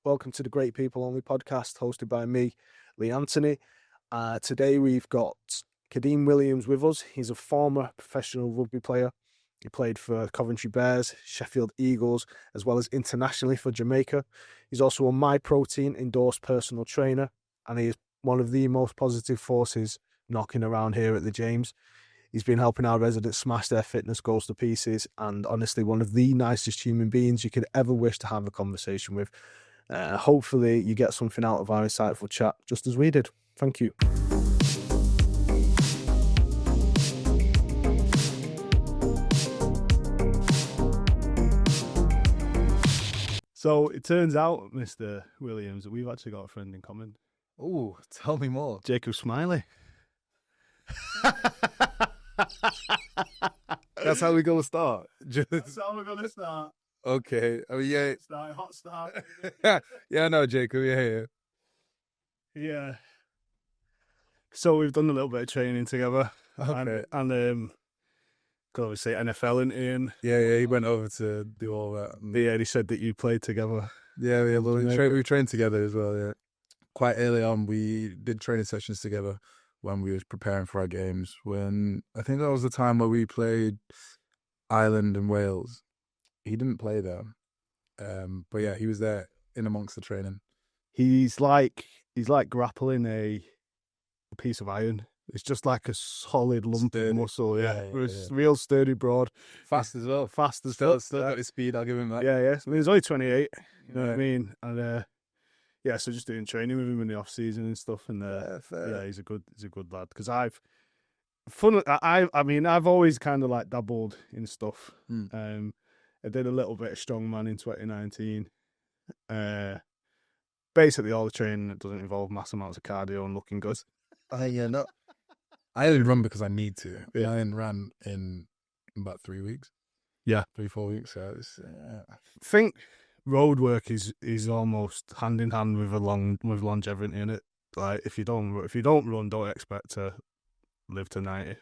Welcome to the Great People Only podcast hosted by me, Lee Anthony. Today we've got Kadeem Williams with us. He's a former professional rugby player. He played for Coventry Bears, Sheffield Eagles, as well as internationally for Jamaica. He's also a MyProtein-endorsed personal trainer, and he is one of the most positive forces knocking around here at the James. He's been helping our residents smash their fitness goals to pieces, and honestly, one of the nicest human beings you could ever wish to have a conversation with. Hopefully, you get something out of our insightful chat, just as we did. Thank you. So it turns out, Mr. Williams, that we've actually got a friend in common. Oh, tell me more. Jacob Smiley. That's how we're going to start. That's how we're going to start. Okay. I mean, yeah. Hot start. Yeah, no, Jacob. Yeah. Yeah. So we've done a little bit of training together. Okay. And obviously NFL into him. Yeah, he went over to do all that. Yeah, he said that you played together. Yeah, we trained together as well, yeah. Quite early on, we did training sessions together when we was preparing for our games. When I think that was the time where we played Ireland and Wales. He didn't play there. But yeah, he was there in amongst the training. He's like grappling a piece of iron. It's just like a solid lump of muscle, yeah. Real sturdy, broad. Fast as well. Fast as Still fuck. out his speed, I'll give him that. Yeah. I mean, he's only 28, you know what I mean? And so just doing training with him in the off season and stuff. And he's a good lad. Because I've always kind of like dabbled in stuff. I did a little bit of strongman in 2019. Basically all the training that doesn't involve mass amounts of cardio and looking good. No. I only run because I need to. Yeah. I only ran in about 3 weeks. Yeah. 3-4 weeks. So I think road work is almost hand in hand with longevity in it. Like if you don't run, don't expect to live to 90.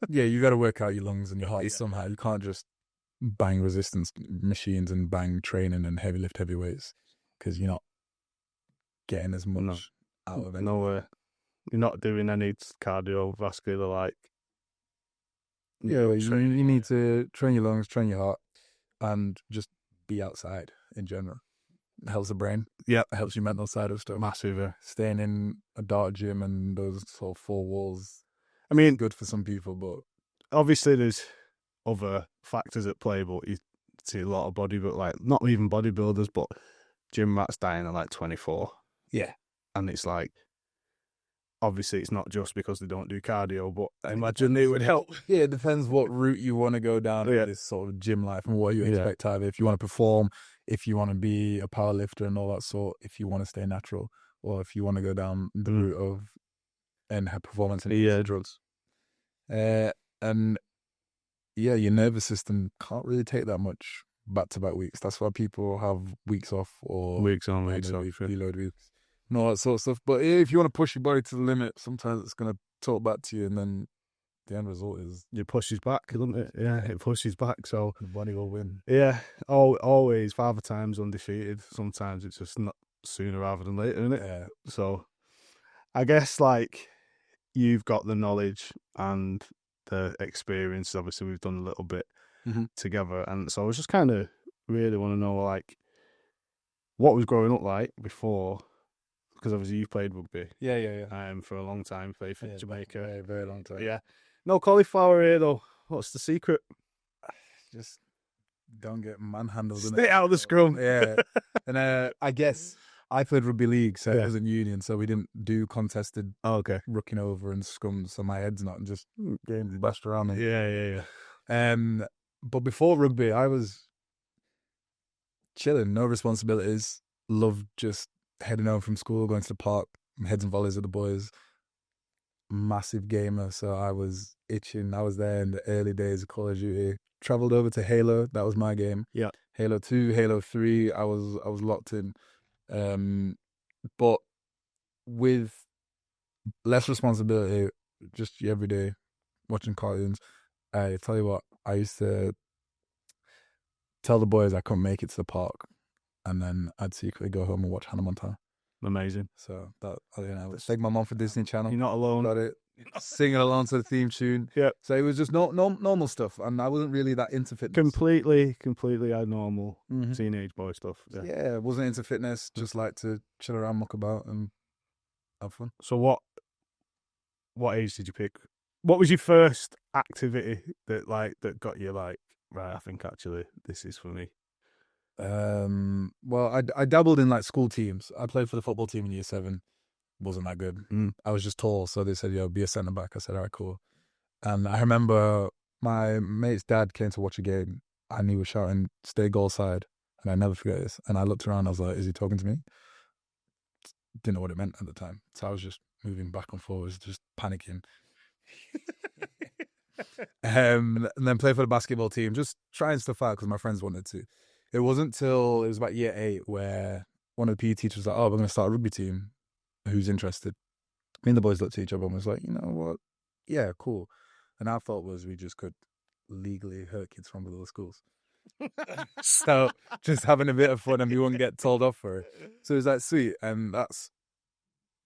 Yeah, you got to work out your lungs and your heart somehow. You can't just bang resistance machines and bang training and heavy weights because you're not getting as much out of it. No way. You're not doing any cardiovascular like. Yeah, you need to train your lungs, train your heart, and just be outside in general. It helps the brain. Yeah. It helps your mental side of stuff. Massive. Staying in a dark gym and those sort of four walls. I mean, good for some people, but obviously there's other factors at play. But you see a lot of not even bodybuilders, but gym rats dying at like 24. Yeah, and it's like. Obviously, it's not just because they don't do cardio, but I imagine it would help. Yeah, it depends what route you want to go down in this sort of gym life and what you expect out of it. If you want to perform, if you want to be a power lifter and all that sort, if you want to stay natural, or if you want to go down the route of and have performance and drugs. And your nervous system can't really take that much back-to-back weeks. That's why people have weeks off or weeks on, weeks off, deload weeks. And all that sort of stuff. But if you want to push your body to the limit, sometimes it's going to talk back to you, and then the end result is it pushes back, doesn't it? Yeah, it pushes back. So the body will win. Yeah, always Father Time's undefeated. Sometimes it's just not sooner rather than later, isn't it? Yeah. So I guess like you've got the knowledge and the experience. Obviously, we've done a little bit together, and so I was just kind of really want to know like what was growing up like before. Because obviously you played rugby. Yeah. For a long time, played for Jamaica. Very, very long time. Yeah. No cauliflower here though. What's the secret? Just don't get manhandled. Stay out of the scrum. Yeah. And I guess I played rugby league, so it was in union, so we didn't do contested rucking over and scrums, so my head's not just getting the best around me. Yeah. But before rugby, I was chilling, no responsibilities, loved just heading home from school, going to the park, heads and volleys with the boys. Massive gamer, so I was itching. I was there in the early days of Call of Duty. Travelled over to Halo, that was my game. Yeah. Halo 2, Halo 3, I was locked in. But with less responsibility, just every day watching cartoons, I tell you what, I used to tell the boys I couldn't make it to the park. and then I'd secretly go home and watch Hannah Montana. Amazing. So that, take my mom for Disney Channel. You're not alone. Got it. Singing along to the theme tune. Yeah. So it was just normal stuff, and I wasn't really that into fitness. Completely normal teenage boy stuff. Yeah, wasn't into fitness. Just like to chill around, muck about, and have fun. So what age did you pick? What was your first activity that got you like, right, I think actually this is for me? Well, I dabbled in like school teams. I played for the football team in year 7. Wasn't that good. I was just tall, so they said, "Yo, be a centre back." I said, "All right, cool." And I remember my mate's dad came to watch a game, and he was shouting, "Stay goal side," and I never forget this. And I looked around, I was like, "Is he talking to me?" Didn't know what it meant at the time, so I was just moving back and forwards, just panicking. And then play for the basketball team, just trying stuff out because my friends wanted to. It wasn't till it was about year 8 where one of the PE teachers was like, "Oh, we're going to start a rugby team. Who's interested?" Me and the boys looked at each other and was like, "You know what? Yeah, cool." And our thought was we just could legally hurt kids from other schools. So just having a bit of fun and we wouldn't get told off for it. So it was like sweet. And that's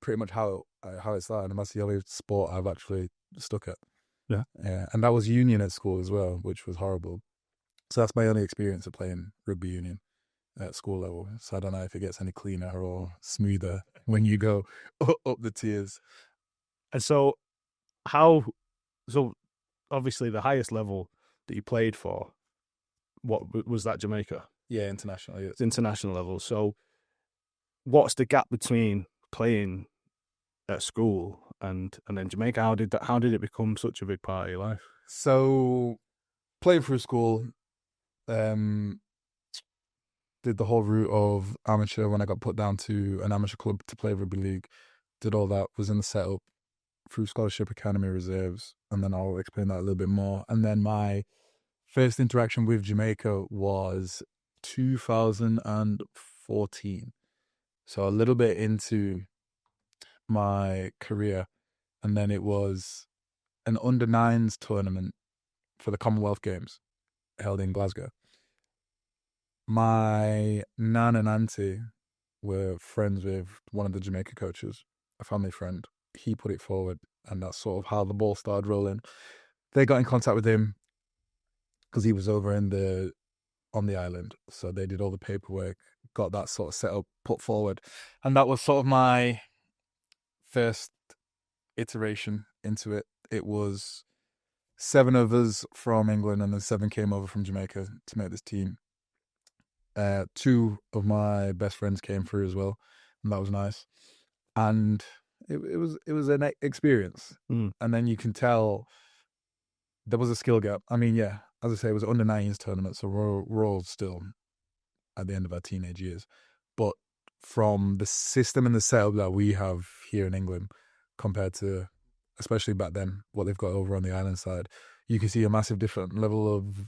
pretty much how it started. And that's the only sport I've actually stuck at. Yeah. And that was union at school as well, which was horrible. So that's my only experience of playing rugby union at school level. So I don't know if it gets any cleaner or smoother when you go up the tiers. And so obviously the highest level that you played for, what was that, Jamaica? Yeah, international. Yeah. It's international level. So what's the gap between playing at school and then Jamaica? How did it become such a big part of your life? So playing through school, did the whole route of amateur when I got put down to an amateur club to play rugby league. Did all that, was in the setup through scholarship, academy, reserves, and then I'll explain that a little bit more. And then my first interaction with Jamaica was 2014. So a little bit into my career. And then it was an under-9s tournament for the Commonwealth Games held in Glasgow. My nan and auntie were friends with one of the Jamaica coaches, a family friend. He put it forward, and that's sort of how the ball started rolling. They got in contact with him because he was over on the island, so they did all the paperwork, got that sort of set up, put forward, and that was sort of my first iteration into it. It was 7 of us from England, and then 7 came over from Jamaica to make this team. 2 of my best friends came through as well, and that was nice. And it was an experience. And then you can tell there was a skill gap. I mean, yeah, as I say, it was an under-9s tournament, so we're all still at the end of our teenage years. But from the system and the setup that we have here in England compared to, especially back then, what they've got over on the island side, you can see a massive different level of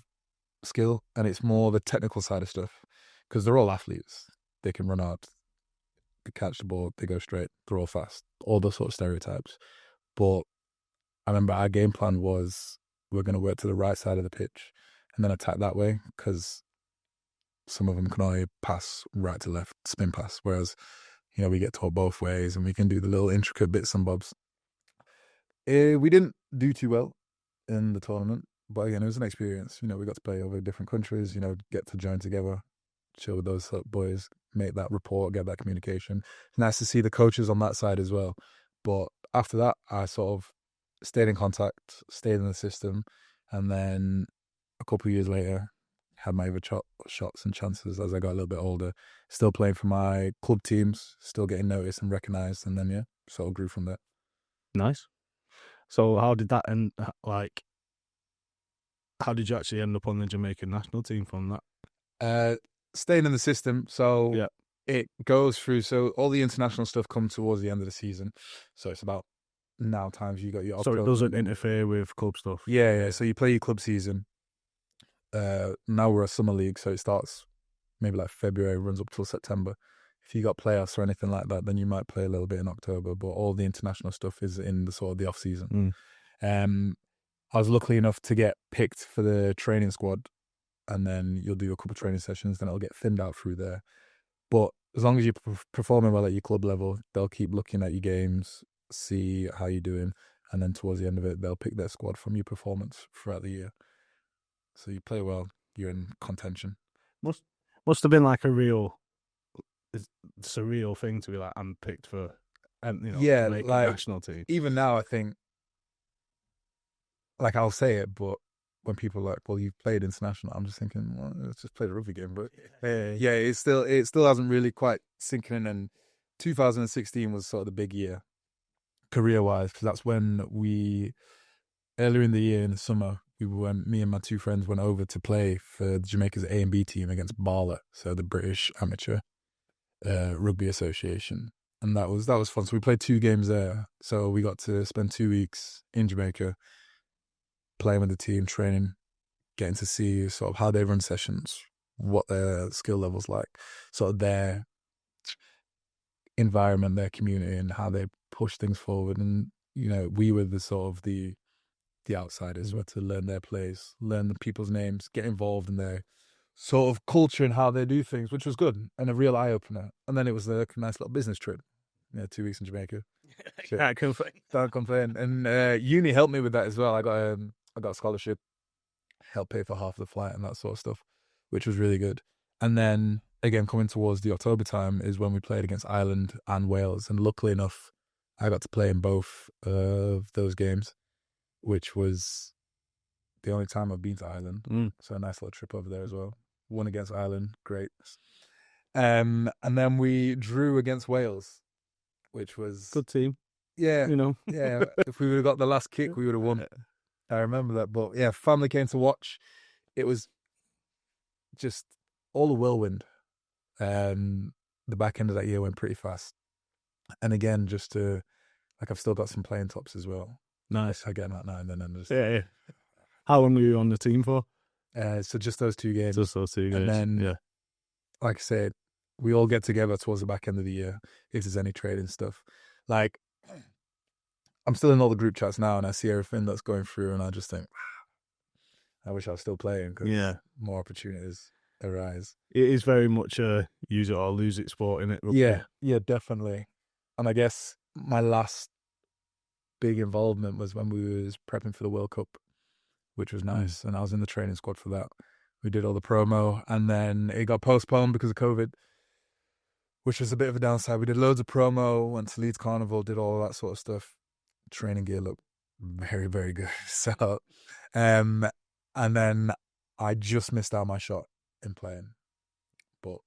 skill, and it's more the technical side of stuff because they're all athletes. They can run out, they catch the ball, they go straight, they're all fast, all those sort of stereotypes. But I remember our game plan was we're going to work to the right side of the pitch and then attack that way because some of them can only pass right to left, spin pass, whereas, you know, we get taught both ways and we can do the little intricate bits and bobs. We didn't do too well in the tournament, but again, it was an experience. You know, we got to play over different countries, you know, get to join together, chill with those boys, make that rapport, get that communication. It's nice to see the coaches on that side as well. But after that, I sort of stayed in contact, stayed in the system, and then a couple of years later, had my other shots and chances as I got a little bit older. Still playing for my club teams, still getting noticed and recognised, and then, yeah, sort of grew from there. Nice. So how did that end? Like, how did you actually end up on the Jamaican national team from that? Staying in the system, so yeah. It goes through. So all the international stuff comes towards the end of the season. So it's about now times you got your October. So it doesn't interfere with club stuff. Yeah. So you play your club season. Now we're a summer league, so it starts maybe like February, runs up till September. If you got playoffs or anything like that, then you might play a little bit in October. But all the international stuff is in the sort of the off season. I was lucky enough to get picked for the training squad, and then you'll do a couple of training sessions, then it'll get thinned out through there. But as long as you're performing well at your club level, they'll keep looking at your games, see how you're doing, and then towards the end of it, they'll pick their squad from your performance throughout the year. So you play well, you're in contention. Must have been like a real surreal thing to be like handpicked for, Jamaican like national team. Even now, I think, like I'll say it, but when people are like, "Well, you've played international," I'm just thinking, "Well, let's just play the rugby game." But it still hasn't really quite sinking in. And 2016 was sort of the big year, career-wise, because that's when earlier in the year in the summer, me and my two friends went over to play for Jamaica's A and B team against BALA, so the British Amateur Rugby Association, and that was fun. So we played 2 games there. So we got to spend 2 weeks in Jamaica, playing with the team, training, getting to see sort of how they run sessions, what their skill level's like, sort of their environment, their community, and how they push things forward. And we were the sort of the outsiders, were to learn their plays, learn the people's names, get involved in their sort of culture and how they do things, which was good and a real eye-opener. And then it was a nice little business trip. 2 weeks in Jamaica. Can't complain. Can't complain. And uni helped me with that as well. I got a scholarship, helped pay for half of the flight and that sort of stuff, which was really good. And then again, coming towards the October time is when we played against Ireland and Wales. And luckily enough, I got to play in both of those games, which was the only time I've been to Ireland. So a nice little trip over there as well. Won against Ireland, great. And then we drew against Wales, which was good team. Yeah, yeah. If we would have got the last kick, we would have won. I remember that. But yeah, family came to watch. It was just all the whirlwind. The back end of that year went pretty fast. And again, I've still got some playing tops as well. Nice. I get them out now and then. And yeah. How long were you on the team for? So just those 2 games. Just those 2 games. And then, like I said, we all get together towards the back end of the year if there's any trading stuff. Like, I'm still in all the group chats now, and I see everything that's going through, and I just think, I wish I was still playing, because more opportunities arise. It is very much a use it or lose it sport, innit? Yeah, definitely. And I guess my last big involvement was when we was prepping for the World Cup, which was nice, and I was in the training squad for that. We did all the promo, and then it got postponed because of COVID, which was a bit of a downside. We did loads of promo, went to Leeds Carnival, did all that sort of stuff. Training gear looked very, very good. So, and then I just missed out my shot in playing, but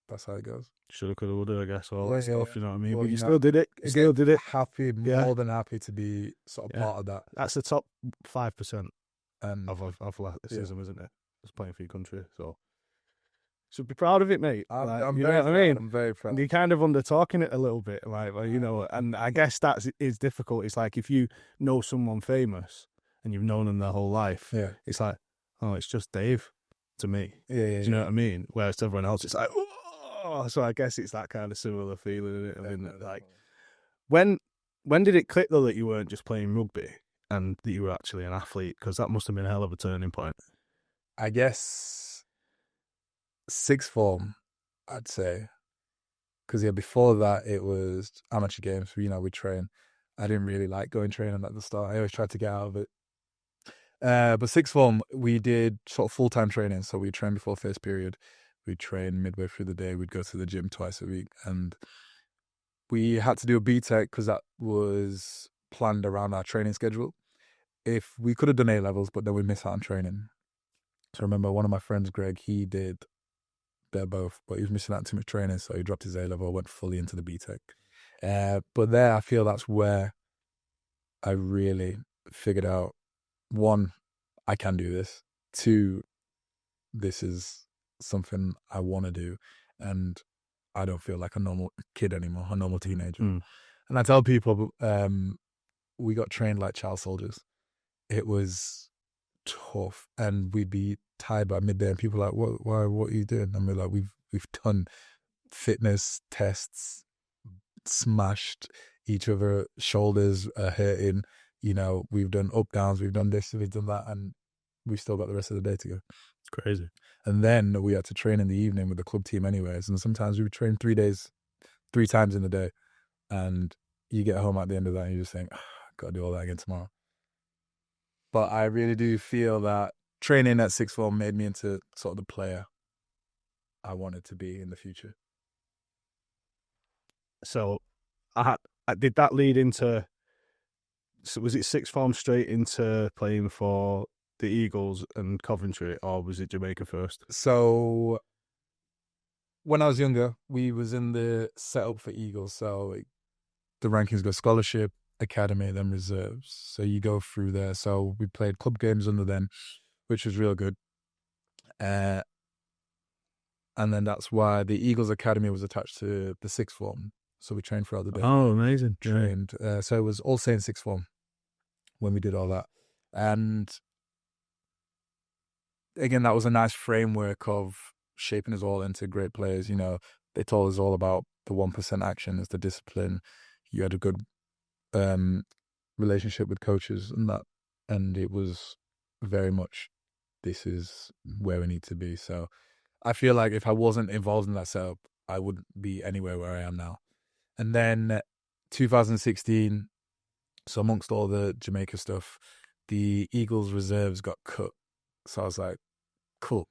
that's how it goes. Shoulda, coulda, woulda, I guess. All that stuff, you know what I mean? Well, but you still did it. You still did it. More than happy to be sort of part of that. That's the top 5% of athleticism, isn't it? Just playing for your country, so should be proud of it, mate. I'm you very know what I mean? I'm very proud. And you're kind of under-talking it a little bit, and I guess that is difficult. It's like if you know someone famous and you've known them their whole life, it's like, oh, it's just Dave to me. Do you know what I mean? Whereas to everyone else, it's like, oh. So I guess it's that kind of similar feeling, isn't it? I mean, like, when did it click, though, that you weren't just playing rugby and that you were actually an athlete? Because that must have been a hell of a turning point. I guess sixth form, I'd say. Because, before that, it was amateur games. We train. I didn't really like going training at the start. I always tried to get out of it. But sixth form, we did sort of full-time training. So we trained before first period. We'd train midway through the day. We'd go to the gym twice a week. And we had to do a B-Tech because that was planned around our training schedule. If we could have done A-levels, but then we missed out on training. So I remember one of my friends, Greg, he did they're both, but he was missing out too much training, so he dropped his A-level, went fully into the B-Tech. But there, I feel that's where I really figured out, 1, I can do this. 2, this is something I want to do, and I don't feel like a normal kid anymore, a normal teenager. And I tell people, we got trained like child soldiers. It was tough, and we'd be tired by midday, and people are like, what are you doing? And we're like, we've done fitness tests, smashed each other, shoulders are hurting, we've done up downs, we've done this, we've done that, and we've still got the rest of the day to go. It's crazy. And then we had to train in the evening with the club team anyways. And sometimes we would train 3 times in the day. And you get home at the end of that and you just think, got to do all that again tomorrow. But I really do feel that training at sixth form made me into sort of the player I wanted to be in the future. So did that lead into, so was it sixth form straight into playing for the Eagles and Coventry, or was it Jamaica first? So when I was younger, we was in the setup for Eagles. So the rankings go scholarship, academy, then reserves. So you go through there. So we played club games under then, which was real good. And then that's why the Eagles Academy was attached to the sixth form. So we trained throughout the day. Oh, amazing. Trained. So it was all Saints sixth form when we did all that. And again, that was a nice framework of shaping us all into great players. You know, they told us all about the 1% action as the discipline. You had a good relationship with coaches and that. And it was very much, this is where we need to be. So I feel like if I wasn't involved in that setup, I wouldn't be anywhere where I am now. And then 2016, so amongst all the Jamaica stuff, the Eagles reserves got cut. So I was like, cool.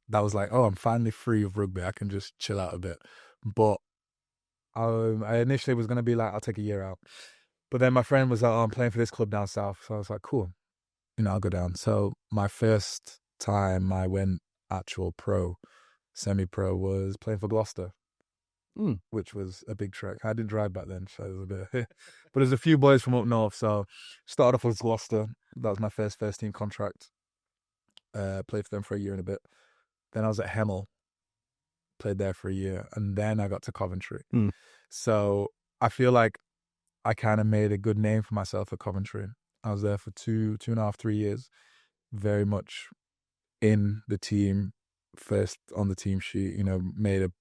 That was like, oh, I'm finally free of rugby. I can just chill out a bit. But I initially was going to be like, I'll take a year out. But then my friend was like, oh, I'm playing for this club down south. So I was like, cool. You know, I'll go down. So my first time I went actual pro, semi-pro, was playing for Gloucester, which was a big trek. I didn't drive back then, so it was a bit. But there's a few boys from up north. So started off with Gloucester. That was my first team contract. Played for them for a year and a bit. Then I was at Hemel, played there for a year, and then I got to Coventry. So I feel like I kind of made a good name for myself at Coventry. I was there for 2.5, 3 years, very much in the team, first on the team sheet, you know, made a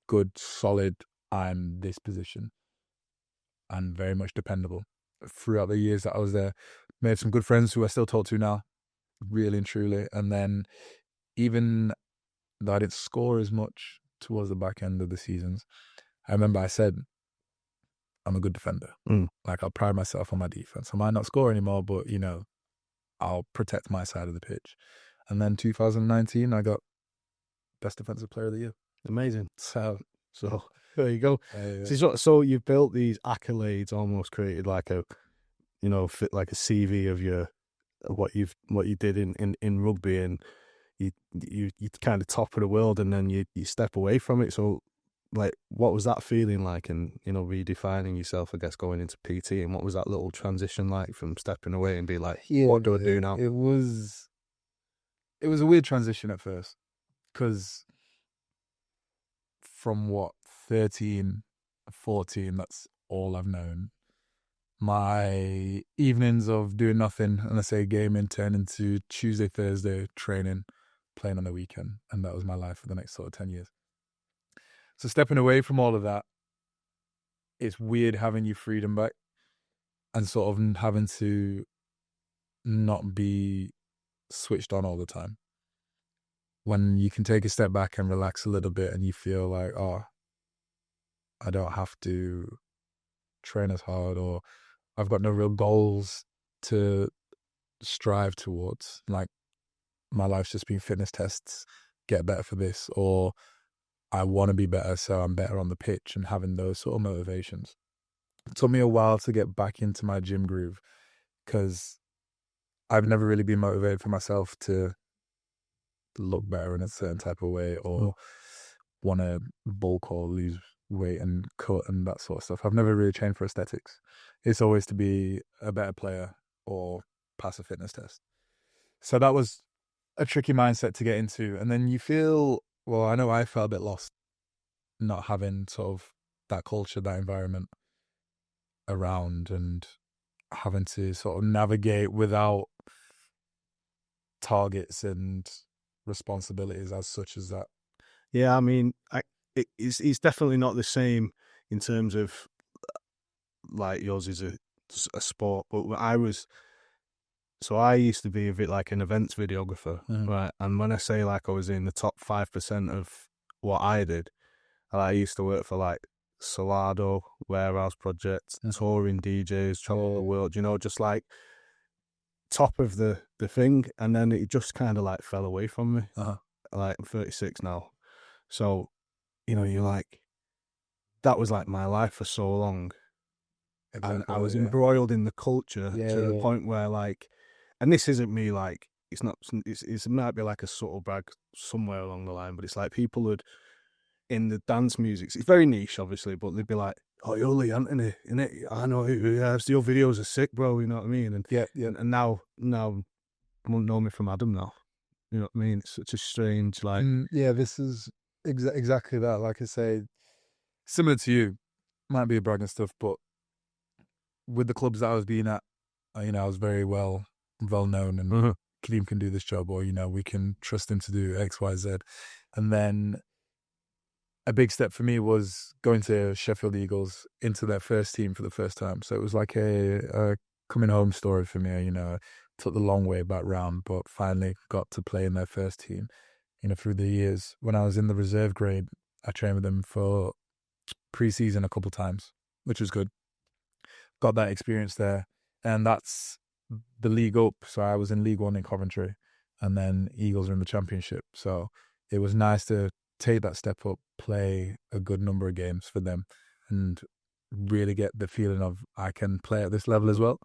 good, solid, I'm this position, and very much dependable. Throughout the years that I was there, made some good friends who I still talk to now, really and truly. And then even though I didn't score as much towards the back end of the seasons, I remember I said, I'm a good defender. Like, I'll pride myself on my defense. I might not score anymore, but, you know, I'll protect my side of the pitch. And then 2019, I got Best Defensive Player of the Year. Amazing. So there you go. So you've built these accolades, almost created like a, you know, fit like a CV of what you did in rugby, and you kind of top of the world, and then you step away from it. So, like, what was that feeling like, and, you know, redefining yourself, I guess, going into PT, and what was that little transition like from stepping away and be like, what do I do now? It was a weird transition at first, because from 13, 14, that's all I've known. My evenings of doing nothing, and I say gaming, turned into Tuesday, Thursday training, playing on the weekend, and that was my life for the next sort of 10 years. So stepping away from all of that, it's weird having your freedom back and sort of having to not be switched on all the time. When you can take a step back and relax a little bit, and you feel like, oh, I don't have to train as hard, or I've got no real goals to strive towards. Like, my life's just been fitness tests, get better for this, or I want to be better, so I'm better on the pitch, and having those sort of motivations. It took me a while to get back into my gym groove, because I've never really been motivated for myself to look better in a certain type of way, or want to bulk or lose weight and cut and that sort of stuff. I've never really trained for aesthetics. It's always to be a better player or pass a fitness test. So that was a tricky mindset to get into. And then you feel, well, I know I felt a bit lost not having sort of that culture, that environment around, and having to sort of navigate without targets and responsibilities as such as that. Yeah, I mean, it's definitely not the same in terms of, like, yours is a sport, but So I used to be a bit like an events videographer, right? And when I say like I was in the top 5% of what I did, I used to work for like Solado, Warehouse Project, touring DJs, travel the world, you know, just like top of the thing. And then it just kind of like fell away from me. Like I'm 36 now. So, you know, you're like, that was like my life for so long. Exactly, and I was embroiled in the culture to the point where like, and this isn't me like, it's not, it might be like a subtle brag somewhere along the line, but it's like people would, in the dance music, it's very niche obviously, but they'd be like, oh, you're Lee Anthony, innit? I know, yeah, your videos are sick, bro, you know what I mean? And and now won't know me from Adam now. You know what I mean? It's such a strange, like... this is exactly that. Like I say, similar to you, might be a brag and stuff, but with the clubs that I was being at, you know, I was very well known, and Kadeem can do this job, or, you know, we can trust him to do X, Y, Z. And then a big step for me was going to Sheffield Eagles, into their first team for the first time. So it was like a coming home story for me, you know. Took the long way back round, but finally got to play in their first team, you know, through the years. When I was in the reserve grade, I trained with them for pre-season a couple times, which was good. Got that experience there, and that's the league up. So I was in League One in Coventry, and then Eagles are in the Championship. So it was nice to take that step up, play a good number of games for them, and really get the feeling of I can play at this level as well.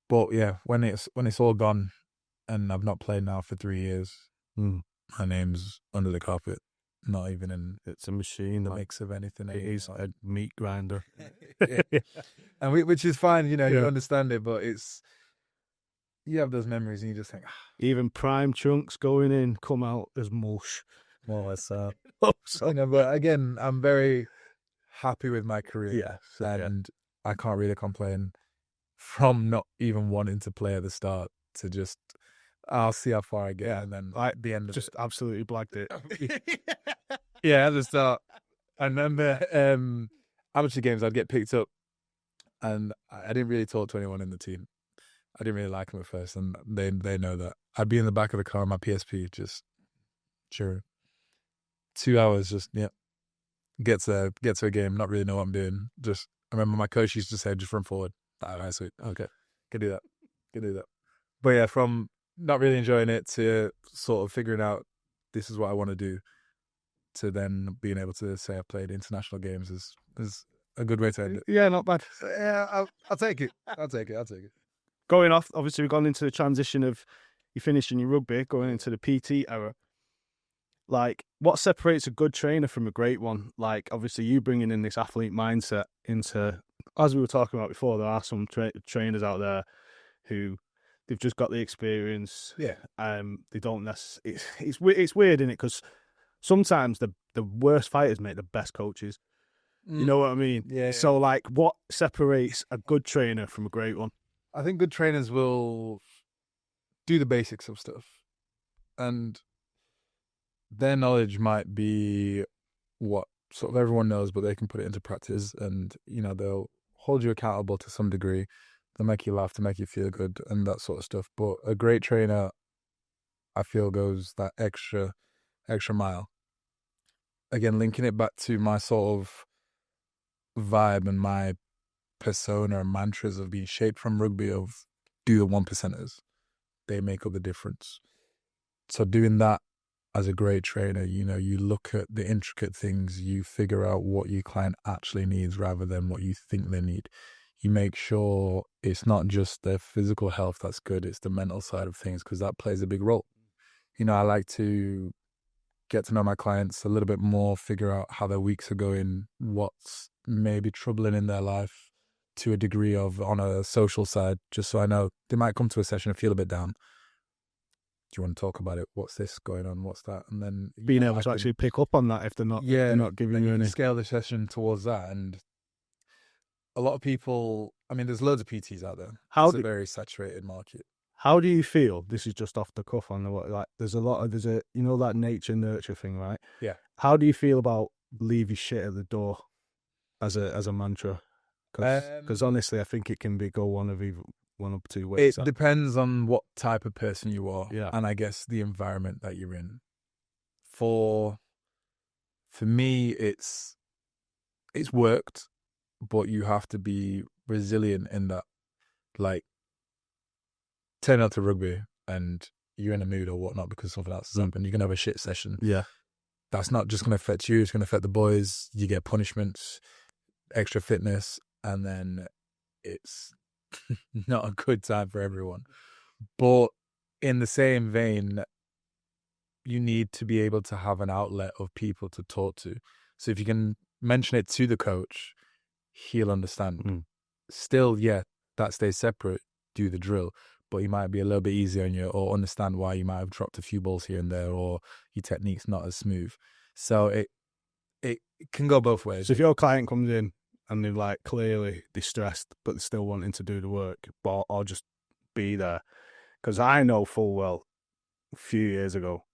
But yeah, when it's all gone, and I've not played now for 3 years, my name's under the carpet. Not even in... It's a machine. The mix of anything. It is a meat grinder. And which is fine, you know, you understand it, but it's... You have those memories and you just think... Even prime chunks going in come out as mush. More or less. You know, but again, I'm very happy with my career. And I can't really complain, from not even wanting to play at the start to just... I'll see how far I get, and then at the end of just absolutely blagged it. At the start. I remember amateur games, I'd get picked up, and I didn't really talk to anyone in the team. I didn't really like them at first, and they know that. I'd be in the back of the car on my PSP, just cheering. 2 hours, just get to a game, not really know what I'm doing. Just, I remember my coach used to say, just run forward. All right, sweet, okay, can do that. But yeah, from not really enjoying it to sort of figuring out this is what I want to do, to then being able to say I played international games is a good way to end it. Yeah, not bad. Yeah, I'll take it. I'll take it. Going off, obviously, we've gone into the transition of you finishing your rugby, going into the PT era. Like, what separates a good trainer from a great one? Like, obviously, you bringing in this athlete mindset into, as we were talking about before, there are some trainers out there who... They've just got the experience. Yeah. They don't necessarily... It's weird, isn't it? Because sometimes the worst fighters make the best coaches. You know what I mean? Yeah. So, like, what separates a good trainer from a great one? I think good trainers will do the basics of stuff, and their knowledge might be what sort of everyone knows, but they can put it into practice, and, you know, they'll hold you accountable to some degree. They'll make you laugh, to make you feel good, and that sort of stuff. But a great trainer, I feel, goes that extra mile. Again, linking it back to my sort of vibe and my persona and mantras of being shaped from rugby, of do the 1%ers. They make up the difference. So doing that as a great trainer, you know, you look at the intricate things, you figure out what your client actually needs rather than what you think they need. You make sure it's not just their physical health that's good, it's the mental side of things, because that plays a big role. You know, I like to get to know my clients a little bit more, figure out how their weeks are going, what's maybe troubling in their life to a degree of on a social side, just so I know they might come to a session and feel a bit down. Do you want to talk about it? What's this going on? What's that? And then being able to actually pick up on that if they're not, they're not giving you any... Scale the session towards that. And a lot of people, I mean, there's loads of PTs out there. It's a very saturated market. How do you feel? This is just off the cuff on the like. There's a you know, that nature nurture thing, right? Yeah. How do you feel about leave your shit at the door as a mantra? Because honestly, I think it can go one 1 or 2 weeks. It depends on what type of person you are, Yeah. and I guess the environment that you're in. For me, it's worked, but you have to be resilient in that. Like, turn out to rugby and you're in a mood or whatnot because something else has happened. You're gonna have a shit session. Yeah. That's not just gonna affect you. It's gonna affect the boys. You get punishments, extra fitness, and then it's not a good time for everyone. But in the same vein, you need to be able to have an outlet of people to talk to. So if you can mention it to the coach, he'll understand. Still, yeah, that stays separate. Do the drill, but he might be a little bit easier on you, or understand why you might have dropped a few balls here and there, or your technique's not as smooth. So it can go both ways. So if your client comes in and they're like clearly distressed, but they're still wanting to do the work, but or just be there, because I know full well a few years ago,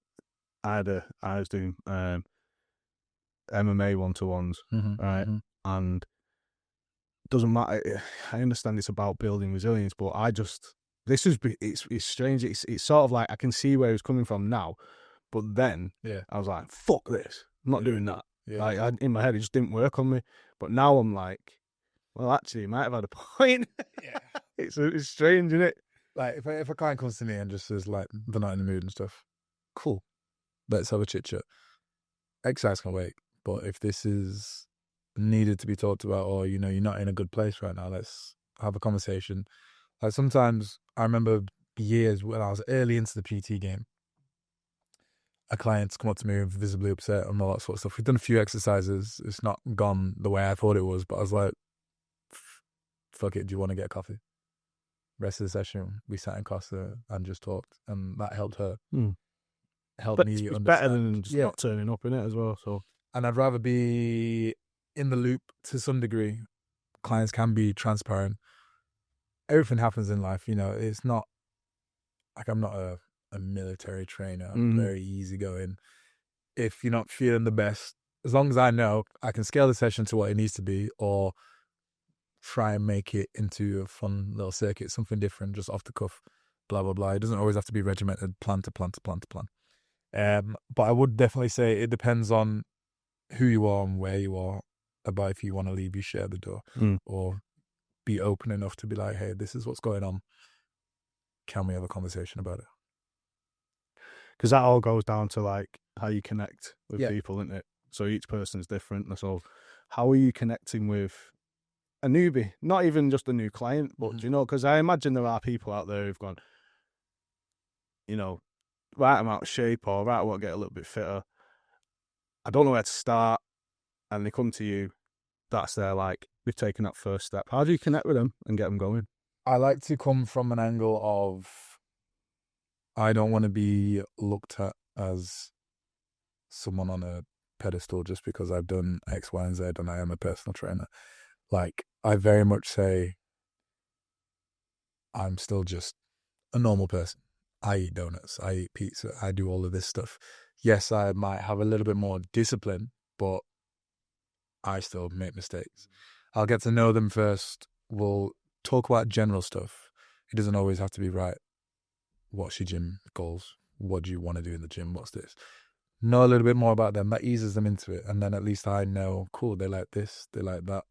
I was doing MMA 1-to-1s, right, and it doesn't matter. I understand it's about building resilience, but it's strange. It's sort of like I can see where he's coming from now, but then I was like, fuck this, I'm not doing that. Like in my head, it just didn't work on me. But now I'm like, well, actually, he might have had a point. It's strange, isn't it? Like if a client comes to me and just says like they're not in the mood and stuff, cool, let's have a chit chat. Exercise can wait, but if this is needed to be talked about, or you're not in a good place right now, let's have a conversation. Like sometimes I remember years when I was early into the PT game, a client's come up to me visibly upset and all that sort of stuff. We've done a few exercises. It's not gone the way I thought it was, but I was like, fuck it, do you want to get a coffee? Rest of the session, we sat in Costa and just talked, and that helped her. Helped me understand. It's better than just not turning up in it as well. So, and I'd rather be in the loop to some degree. Clients can be transparent. Everything happens in life, it's not like I'm not a military trainer. I'm very easygoing. If you're not feeling the best, as long as I know, I can scale the session to what it needs to be, or try and make it into a fun little circuit, something different, just off the cuff, blah, blah, blah. It doesn't always have to be regimented, plan to plan to plan to plan. But I would definitely say it depends on who you are and where you are, about if you want to leave, you share the door, or be open enough to be like, hey, this is what's going on. Can we have a conversation about it? Because that all goes down to like how you connect with people, isn't it? So each person's different. So how are you connecting with a newbie? Not even just a new client, but because I imagine there are people out there who've gone, right, I'm out of shape, or right, I want to get a little bit fitter. I don't know where to start. And they come to you. That's they've taken that first step. How do you connect with them and get them going? I like to come from an angle of, I don't want to be looked at as someone on a pedestal just because I've done X, Y, and Z and I am a personal trainer. Like, I very much say I'm still just a normal person. I eat donuts, I eat pizza, I do all of this stuff. Yes, I might have a little bit more discipline, but I still make mistakes. I'll get to know them first. We'll talk about general stuff. It doesn't always have to be, right, what's your gym goals? What do you want to do in the gym? What's this? Know a little bit more about them. That eases them into it. And then at least I know, cool, they like this, they like that.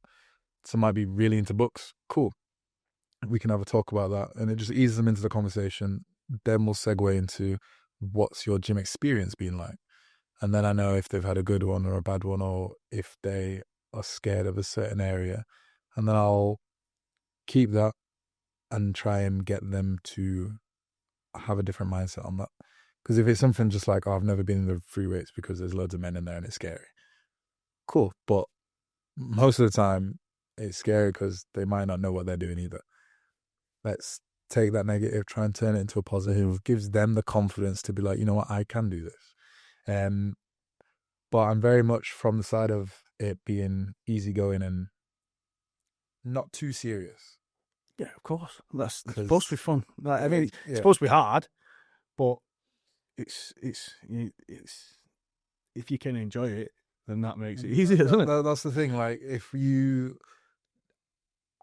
Some might be really into books. Cool. We can have a talk about that. And it just eases them into the conversation. Then we'll segue into, what's your gym experience been like? And then I know if they've had a good one or a bad one, or if they are scared of a certain area. And then I'll keep that and try and get them to have a different mindset on that. Because if it's something just like, I've never been in the free weights because there's loads of men in there and it's scary. Cool. But most of the time it's scary because they might not know what they're doing either. Let's take that negative, try and turn it into a positive. Gives them the confidence to be like, you know what, I can do this. But I'm very much from the side of it being easygoing and not too serious. Yeah, of course. That's supposed to be fun. Like, I mean, it's Yeah. supposed to be hard, but it's if you can enjoy it, then that makes it easier, doesn't it? That's the thing. Like, if you,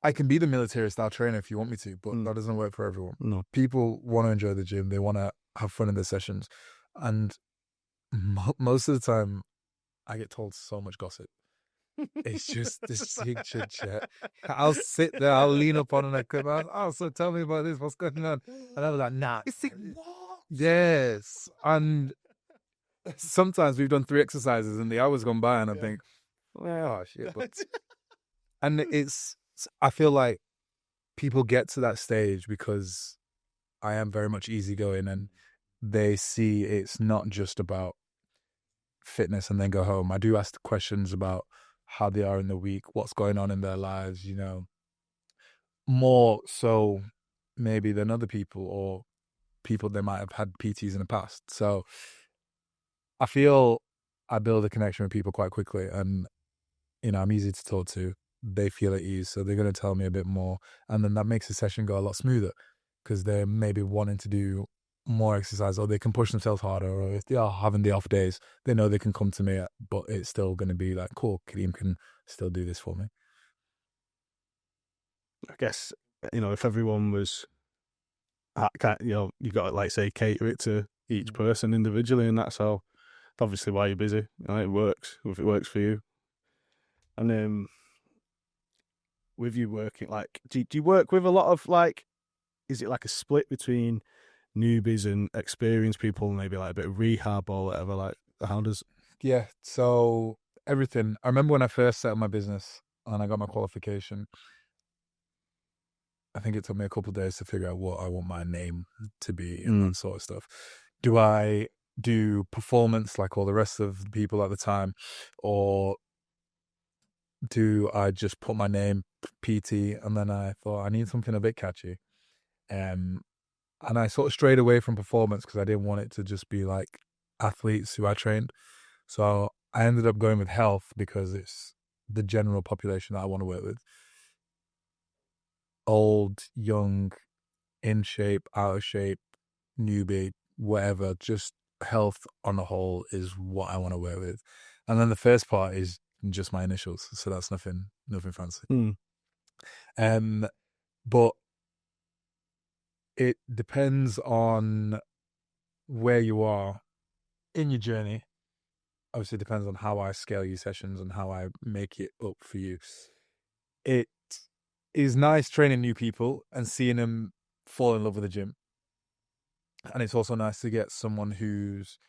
I can be the military style trainer if you want me to, but that doesn't work for everyone. No. People want to enjoy the gym. They want to have fun in their sessions. And most of the time, I get told so much gossip. It's just this big chit chat. I'll sit there, I'll lean up on an equipment. Oh, so tell me about this. What's going on? And I was like, nah. It's like, what? Yes. And sometimes we've done 3 exercises and the hour's gone by and I think, well, oh, shit. But... and I feel like people get to that stage because I am very much easygoing and they see it's not just about fitness and then go home. I do ask questions about how they are in the week, what's going on in their lives, you know, more so maybe than other people or people that might have had PTs in the past. So I feel I build a connection with people quite quickly and, you know, I'm easy to talk to. They feel at ease, so they're going to tell me a bit more. And then that makes the session go a lot smoother because they're maybe wanting to do more exercise or they can push themselves harder, or if they are having the off days, they know they can come to me, but it's still going to be like, cool, Kadeem can still do this for me. I guess, you know, if everyone was, you know, you got to, like, say, cater it to each person individually, and that's how, obviously, why you're busy. You know, it works if it works for you. And with you working, like, do you work with a lot of, like, is it like a split between newbies and experienced people, maybe like a bit of rehab or whatever? Like, how does... Yeah, so everything. I remember when I first set up my business and I got my qualification, I think it took me a couple of days to figure out what I want my name to be and that sort of stuff. Do I do performance like all the rest of the people at the time, or do I just put my name PT? And then I thought I need something a bit catchy. And I sort of strayed away from performance because I didn't want it to just be like athletes who I trained. So I ended up going with health because it's the general population that I want to work with. Old, young, in shape, out of shape, newbie, whatever, just health on the whole is what I want to work with. And then the first part is just my initials. So that's nothing fancy. But it depends on where you are in your journey. Obviously, it depends on how I scale your sessions and how I make it up for you. It is nice training new people and seeing them fall in love with the gym. And it's also nice to get someone who's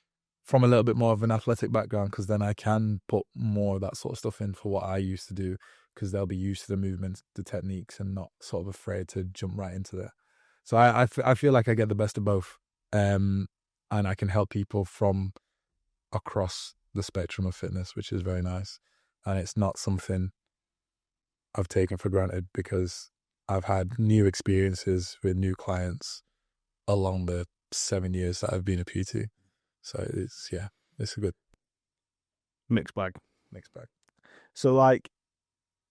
from a little bit more of an athletic background, because then I can put more of that sort of stuff in for what I used to do, because they'll be used to the movements, the techniques, and not sort of afraid to jump right into there. So I feel like I get the best of both, and I can help people from across the spectrum of fitness, which is very nice. And it's not something I've taken for granted, because I've had new experiences with new clients along the 7 years that I've been a PT. So it's a good mixed bag. So, like,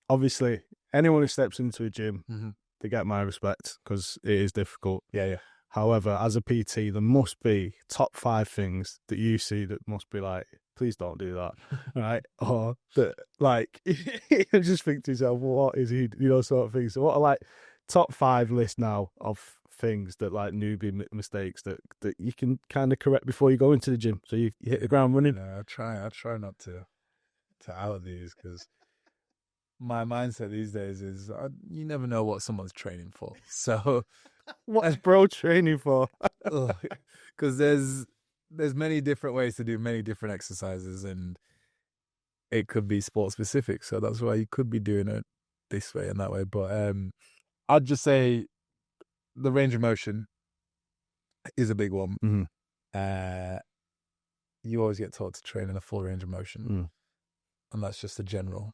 obviously, anyone who steps into a gym, they get my respect, because it is difficult. Yeah. However, as a PT, there must be top 5 things that you see that must be like, please don't do that, right? Or that, like, you just think to yourself, what is he, you know, sort of thing. So what are, like, top 5 list now of things that, like, newbie mistakes that you can kind of correct before you go into the gym, so you hit the ground running? No, I try not to out these, because my mindset these days is you never know what someone's training for. So what's bro training for? Because there's many different ways to do many different exercises, and it could be sport specific. So that's why you could be doing it this way and that way. But I'd just say the range of motion is a big one. You always get taught to train in a full range of motion, and that's just a general.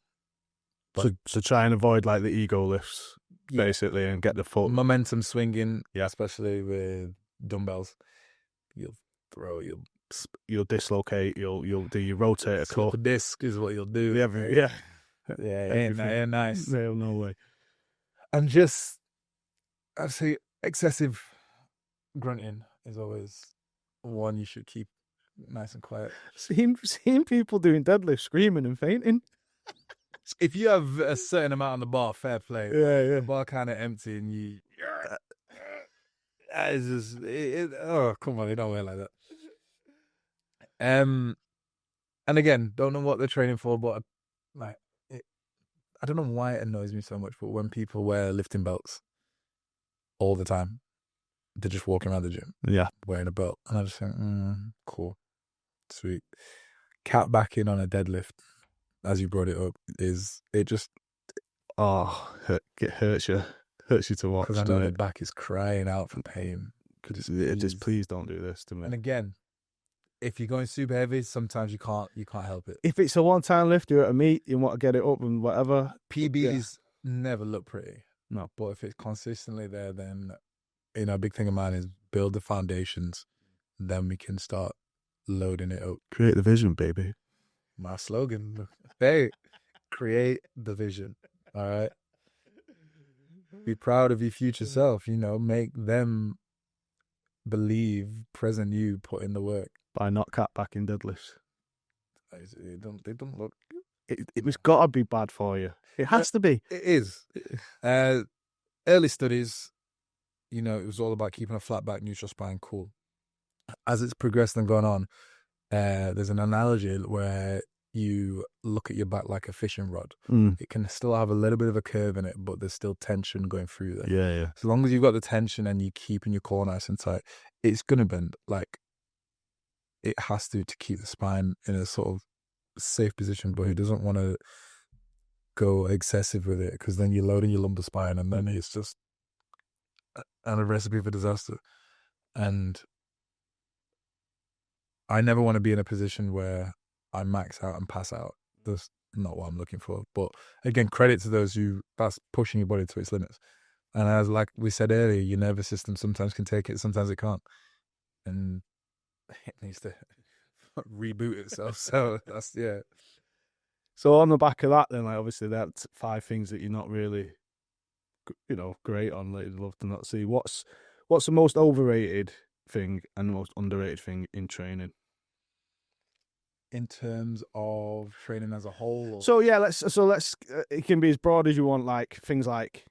But so try and avoid, like, the ego lifts, basically, and get the foot momentum swinging, especially with dumbbells. You'll throw, you'll dislocate, you'll do your rotator cuff. Disc is what you'll do. Yeah, nice. No way. And just, I'd say, excessive grunting is always one you should keep nice and quiet. Seeing people doing deadlifts screaming and fainting. If you have a certain amount on the bar, fair play. Yeah. The bar kind of empty and you... It's just... oh, come on, they don't wear like that. And again, don't know what they're training for, but like, I don't know why it annoys me so much, but when people wear lifting belts all the time, they're just walking around the gym, wearing a belt, and I just think, cool, sweet. Cat backing on a deadlift, as you brought it up, it just it hurts you to watch. Because I know the back is crying out for pain. Just please don't do this to me. And again, if you're going super heavy, sometimes you can't help it. If it's a one-time lift, you're at a meet, you want to get it up and whatever. PBs never look pretty. No. But if it's consistently there, then, a big thing of mine is build the foundations. Then we can start loading it up. Create the vision, baby. My slogan. Hey, create the vision. All right. Be proud of your future self. Make them believe present you put in the work. By not cat backing deadlifts. They don't look... It was got to be bad for you. It has to be. It is. Early studies, it was all about keeping a flat back, neutral spine, cool. As it's progressed and gone on, there's an analogy where you look at your back like a fishing rod. It can still have a little bit of a curve in it, but there's still tension going through there. Yeah. As long as you've got the tension and you keeping your core nice and tight, it's going to bend. Like, it has to keep the spine in a sort of safe position, but he doesn't want to go excessive with it, because then you're loading your lumbar spine and then it's just a recipe for disaster. And I never want to be in a position where I max out and pass out. That's not what I'm looking for. But again, credit to those that's pushing your body to its limits. And as like we said earlier, your nervous system sometimes can take it, sometimes it can't. And it needs to reboot itself. So that's, yeah. So on the back of that, then, like, obviously that's 5 things that you're not really, great on. That you'd love to not see. What's the most overrated thing and the most underrated thing in training? In terms of training as a whole? Or... So let's it can be as broad as you want. Like things like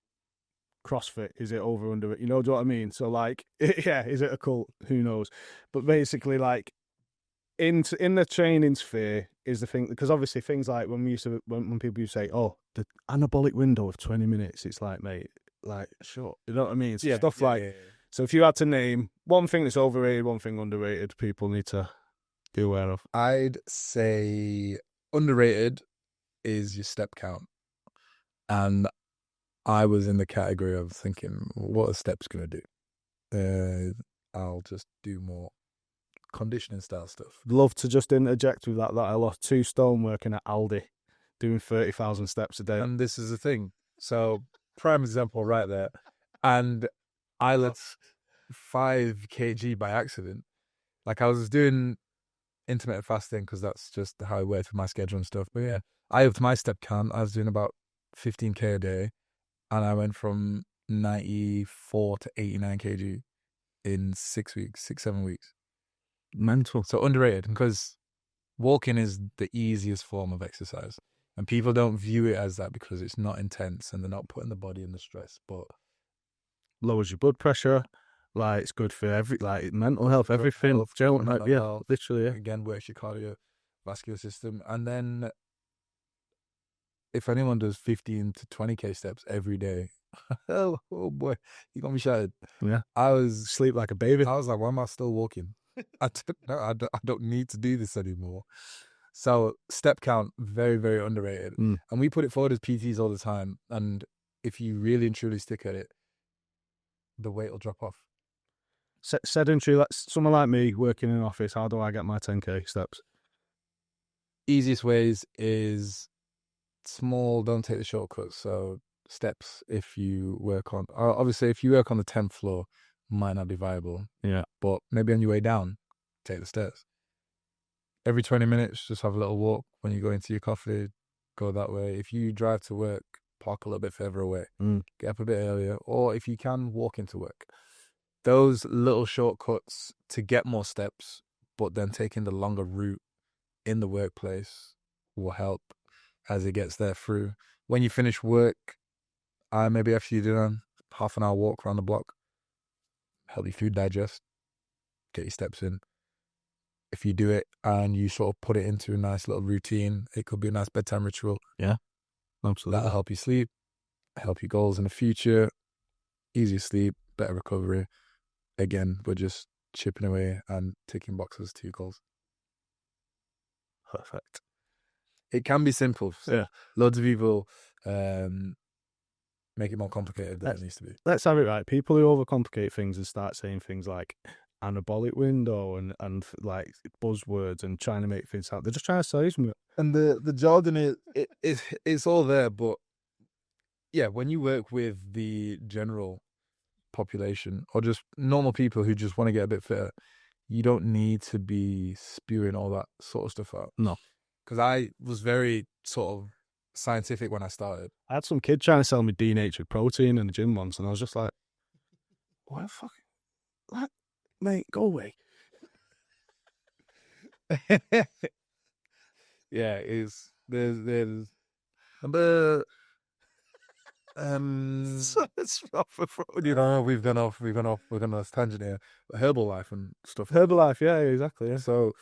CrossFit, is it over, under it? Do you know what I mean? So like, yeah, is it a cult? Who knows? But basically, like, in the training sphere is the thing, because obviously things like when people used to say, oh, the anabolic window of 20 minutes, it's like, mate, like, sure, you know what I mean? So stuff like. Yeah. So if you had to name one thing that's overrated, one thing underrated, people need to be aware of. I'd say underrated is your step count. And I was in the category of thinking, what are steps going to do? I'll just do more conditioning style stuff. Love to just interject with that I lost 2 stone working at Aldi, doing 30,000 steps a day. And this is the thing. So, prime example right there. And I lost 5 kg by accident. Like, I was doing intermittent fasting because that's just how it worked with my schedule and stuff. But yeah, I upped my step count. I was doing about 15k a day, and I went from 94 to 89 kg in 6-7 weeks. Mental. So underrated, because walking is the easiest form of exercise, and people don't view it as that because it's not intense and they're not putting the body in the stress. But lowers your blood pressure. Like, it's good for mental health, everything. Health, literally. Yeah. Again, works your cardiovascular system. And then if anyone does 15 to 20k steps every day, oh boy, you're gonna be shattered. Yeah. I was sleep like a baby. I was like, why am I still walking? I don't need to do this anymore. So step count, very, very underrated. And we put it forward as PTs all the time. And if you really and truly stick at it, the weight will drop off. Sedentary, someone like me working in an office, how do I get my 10k steps? Easiest ways is small, don't take the shortcuts. So steps, if you work on, obviously if you work on the 10th floor, might not be viable. Yeah. But maybe on your way down, take the stairs. Every 20 minutes, just have a little walk. When you go into your coffee, go that way. If you drive to work, park a little bit further away. Get up a bit earlier. Or if you can, walk into work. Those little shortcuts to get more steps, but then taking the longer route in the workplace will help. as it gets there through. When you finish work, maybe after you do half an hour walk around the block, help your food digest, get your steps in. If you do it and you sort of put it into a nice little routine, it could be a nice bedtime ritual. Yeah, absolutely. That'll help you sleep, help your goals in the future, easier sleep, better recovery. Again, we're just chipping away and ticking boxes to your goals. Perfect. It can be simple. Yeah. Loads of people make it more complicated than it needs to be. Let's have it right. People who overcomplicate things and start saying things like anabolic window and like buzzwords and trying to make things out. They're just trying to sell you something. And the jargon it's all there, but yeah, when you work with the general population or just normal people who just want to get a bit fitter, you don't need to be spewing all that sort of stuff out. No. Because I was very sort of scientific when I started. I had some kid trying to sell me denatured protein in the gym once, and I was just like, what the fuck? Like, mate, go away. Yeah, there's number It's rough for you know, we're going off a tangent here. But Herbalife and stuff. Herbalife, yeah, exactly. Yeah. So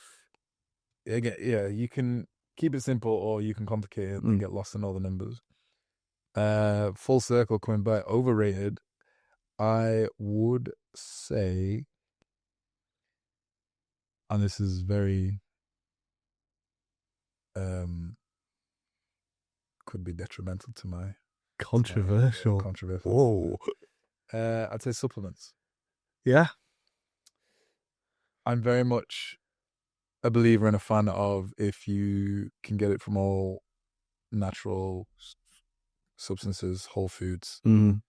yeah, you can keep it simple or you can complicate it and get lost in all the numbers. Full circle coming back, overrated. I would say, and this is very could be detrimental to my controversial. Whoa. I'd say supplements. Yeah. I'm very much a believer and a fan of if you can get it from all natural substances, whole foods, don't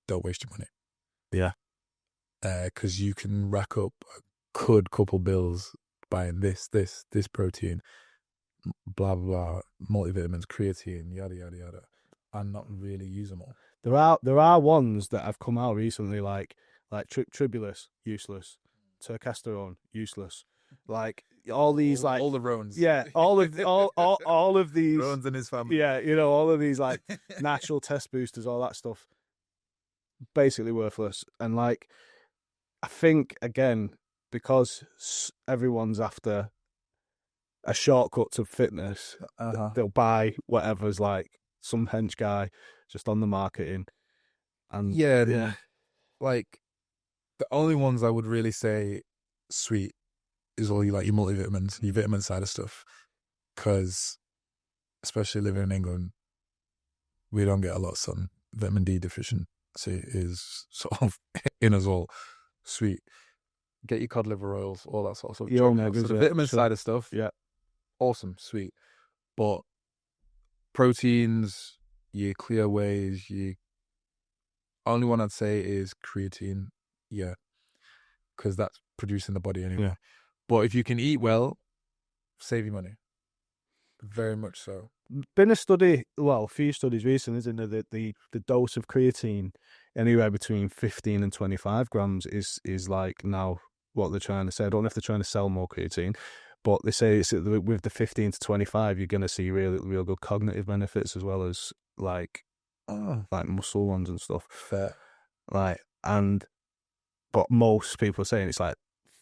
waste your money. Yeah. Because you can rack up a good couple bills buying this protein, blah, blah, blah, multivitamins, creatine, yada, yada, yada, and not really use them all. There are ones that have come out recently, like Tribulus, useless. Testosterone, useless. Like all these, like all the Roans. Yeah, all of these Roans and his family. Yeah, you know, all of these like natural test boosters, all that stuff, basically worthless. And like, I think again, because everyone's after a shortcut to fitness, they'll buy whatever's like some hench guy just on the marketing. And yeah, like the only ones I would really say sweet is all your multivitamins, your vitamin side of stuff. Because especially living in England, we don't get a lot of sun. Vitamin D deficiency is sort of in us all. Sweet. Get your cod liver oils, all that sort of stuff. So the vitamin side of stuff, yeah, awesome, sweet. But proteins, your clear whey's, only one I'd say is creatine. Yeah, because that's producing the body anyway. Yeah. But if you can eat well, save your money. Very much so. Been a few studies recently, isn't there, that the dose of creatine anywhere between 15 and 25 grams is like now what they're trying to say. I don't know if they're trying to sell more creatine, but they say it's with the 15 to 25, you're going to see real good cognitive benefits as well as like muscle ones and stuff. Fair. But most people are saying it's like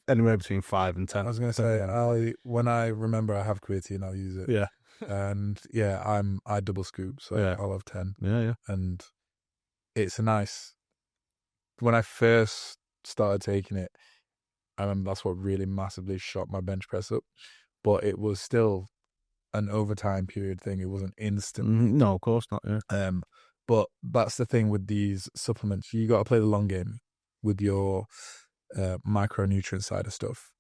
anywhere between 5 and 10. I was going to say, when I remember I have creatine, I'll use it. Yeah. And yeah, I double scoop, so yeah. I'll have 10. Yeah. And it's a nice. When I first started taking it, I remember that's what really massively shot my bench press up. But it was still an overtime period thing. It wasn't instant. No, of course not. Yeah. But that's the thing with these supplements. You got to play the long game with your micronutrient side of stuff.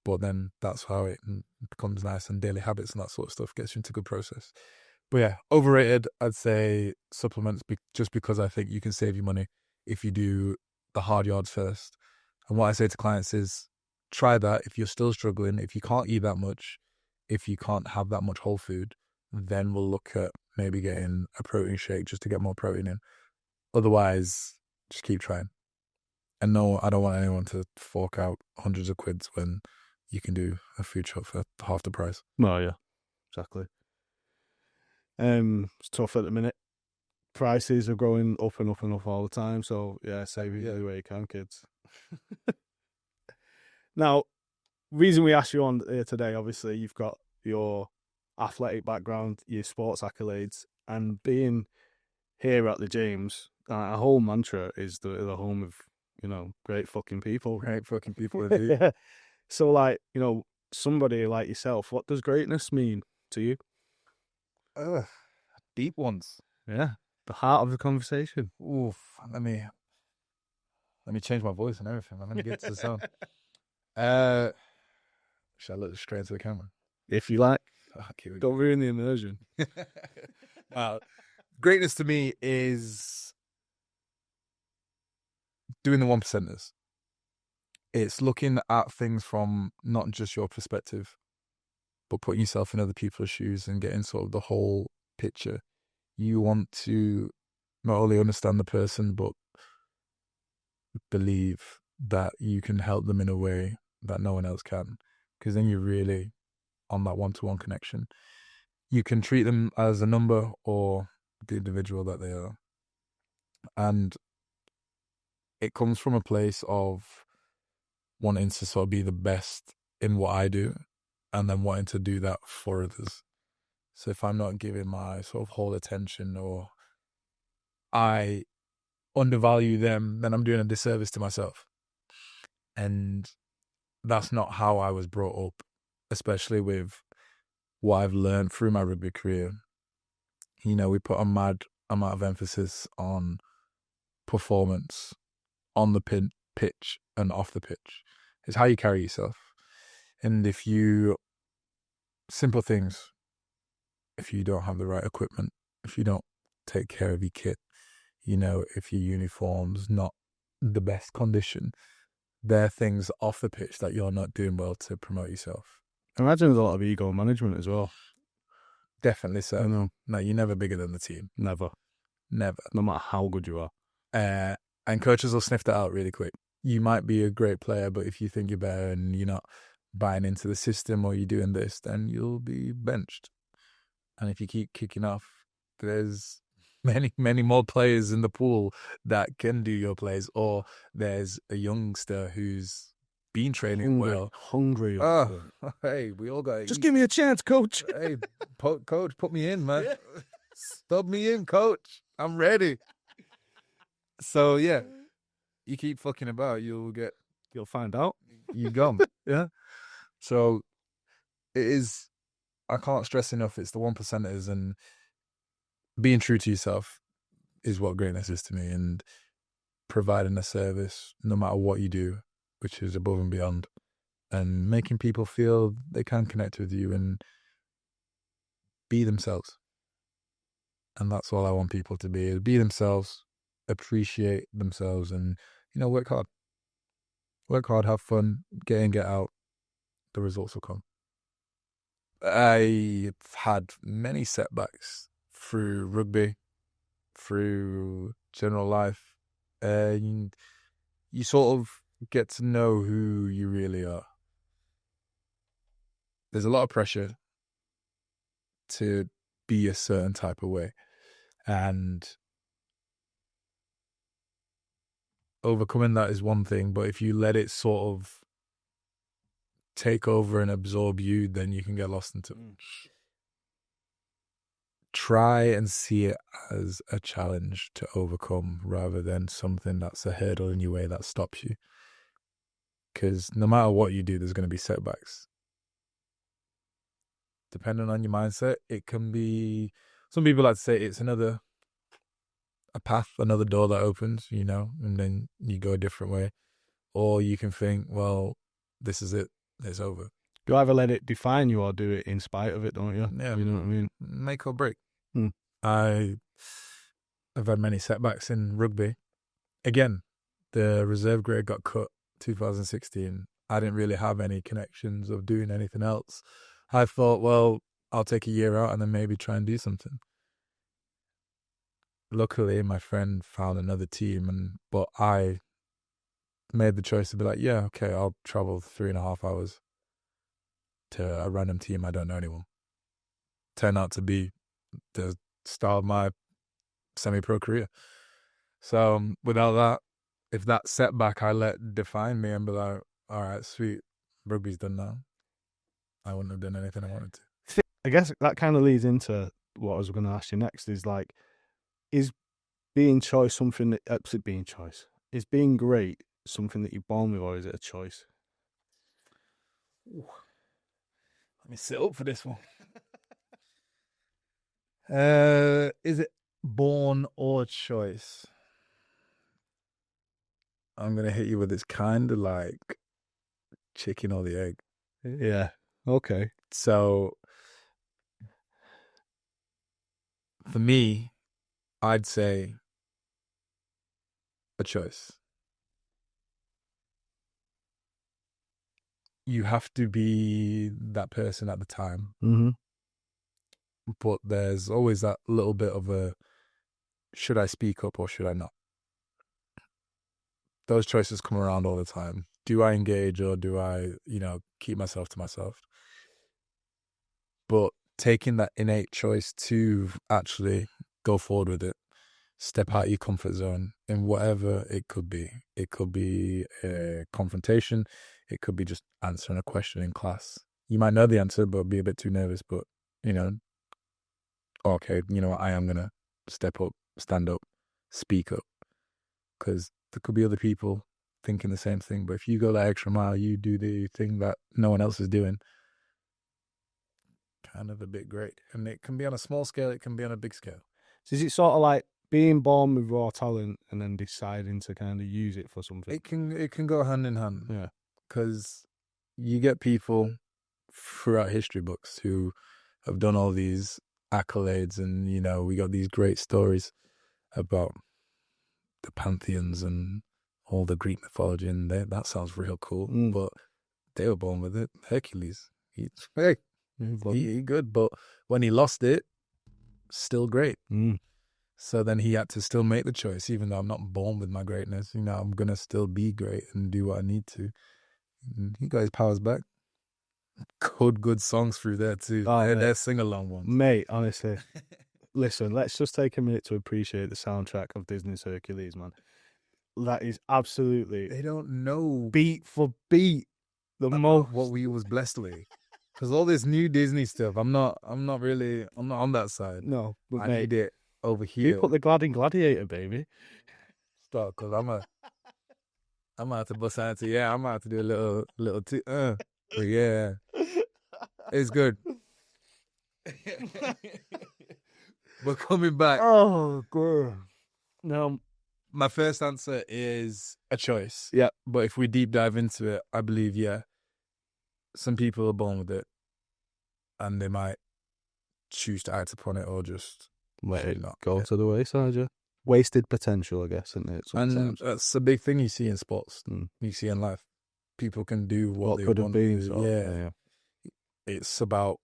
But then that's how it becomes nice, and daily habits and that sort of stuff gets you into a good process. But yeah, overrated, I'd say supplements, just because I think you can save you money if you do the hard yards first. And what I say to clients is, try that. If you're still struggling, if you can't eat that much, if you can't have that much whole food, then we'll look at maybe getting a protein shake just to get more protein in. Otherwise, just keep trying. And no, I don't want anyone to fork out hundreds of quids when you can do a food shop for half the price. Well, yeah, exactly. It's tough at the minute. Prices are going up and up and up all the time. So yeah, save it any way you can, kids. Now, reason we asked you on here today, obviously, you've got your athletic background, your sports accolades, and being here at the James, our whole mantra is the home of, great fucking people. Great fucking people indeed. Yeah. So, like, somebody like yourself, what does greatness mean to you? Deep ones. Yeah. The heart of the conversation. Oof. Let me change my voice and everything. Let me get to the sound. Should I look straight into the camera? If you like. Okay, Don't ruin the immersion. Greatness to me is doing the 1%ers. It's looking at things from not just your perspective, but putting yourself in other people's shoes and getting sort of the whole picture. You want to not only understand the person, but believe that you can help them in a way that no one else can, because then you're really on that one-to-one connection. You can treat them as a number or the individual that they are. And it comes from a place of wanting to sort of be the best in what I do and then wanting to do that for others. So if I'm not giving my sort of whole attention or I undervalue them, then I'm doing a disservice to myself. And that's not how I was brought up, especially with what I've learned through my rugby career. We put a mad amount of emphasis on performance on the pitch and off the pitch. It's how you carry yourself. And simple things, if you don't have the right equipment, if you don't take care of your kit, if your uniform's not the best condition, there are things off the pitch that you're not doing well to promote yourself. I imagine there's a lot of ego management as well. Definitely so. I know. No, you're never bigger than the team. Never. No matter how good you are. And coaches will sniff that out really quick. You might be a great player, but if you think you're better and you're not buying into the system or you're doing this, then you'll be benched. And if you keep kicking off, there's many, many more players in the pool that can do your plays, or there's a youngster who's been training hungry. Oh, hey, we all got just give me a chance, coach. Hey, coach, put me in, man. Stub me in, coach. I'm ready. So yeah, you keep fucking about, you'll find out. You gone. Yeah. So it is. I can't stress enough. It's the 1%ers, and being true to yourself is what greatness is to me, and providing a service no matter what you do, which is above and beyond, and making people feel they can connect with you and be themselves. And that's all I want people to be themselves, appreciate themselves, and, work hard. Work hard, have fun, get in, get out. The results will come. I've had many setbacks through rugby, through general life, and you sort of get to know who you really are. There's a lot of pressure to be a certain type of way, and overcoming that is one thing, but if you let it sort of take over and absorb you, then you can get lost into it. Try and see it as a challenge to overcome rather than something that's a hurdle in your way that stops you. Because no matter what you do, there's going to be setbacks. Depending on your mindset, it can be, some people like to say it's a path, another door that opens, and then you go a different way. Or you can think, well, this is it. It's over. You either let it define you or do it in spite of it, don't you? Yeah. You know what I mean? Make or break. I've had many setbacks in rugby. Again, the reserve grade got cut 2016. I didn't really have any connections of doing anything else. I thought, well, I'll take a year out and then maybe try and do something. Luckily, my friend found another team, but I made the choice to be like, yeah, okay, I'll travel 3.5 hours to a random team. I don't know anyone. Turned out to be the start of my semi-pro career. So without that, if that setback I let define me and be like, all right, sweet, rugby's done now, I wouldn't have done anything I wanted to. I guess that kind of leads into what I was going to ask you next, is like, is being choice something that, being choice, is being great something that you're born with, or is it a choice? Ooh. Let me sit up for this one. Is it born or choice? I'm going to hit you with it's kind of like chicken or the egg. Yeah. Okay. So for me, I'd say a choice. You have to be that person at the time. Mm-hmm. But there's always that little bit of a, should I speak up or should I not? Those choices come around all the time. Do I engage or do I, keep myself to myself? But taking that innate choice to actually go forward with it, step out of your comfort zone in whatever it could be. It could be a confrontation. It could be just answering a question in class. You might know the answer, but be a bit too nervous. But, okay, I am going to step up, stand up, speak up. Because there could be other people thinking the same thing. But if you go that extra mile, you do the thing that no one else is doing, kind of a bit great. And it can be on a small scale, it can be on a big scale. So is it sort of like being born with raw talent and then deciding to kind of use it for something? It can go hand in hand. Yeah. Because you get people throughout history books who have done all these accolades, and we got these great stories about the pantheons and all the Greek mythology, and that sounds real cool. But they were born with it. Hercules, he good, but when he lost it, still great. So then he had to still make the choice, even though I'm not born with my greatness. I'm gonna still be great and do what I need to. And he got his powers back. Good songs through there too. They're sing-along ones. Mate, honestly. Listen, let's just take a minute to appreciate the soundtrack of Disney's Hercules, man. That is absolutely... They don't know beat for beat what we was blessed with. Because all this new Disney stuff, I'm not on that side. No, but I mate, need it over here. You put the Glad in Gladiator, baby. Stop, because I'm out to bust out to, I'm out to do a little but yeah. It's good. But coming back. Oh, God. No. My first answer is a choice. Yeah. But if we deep dive into it, I believe, some people are born with it and they might choose to act upon it or just let it not go to the wayside, yeah. Wasted potential, I guess, isn't it? Sometimes. And that's a big thing you see in sports, you see in life. People can do what they could want have been. To. Yeah. It's about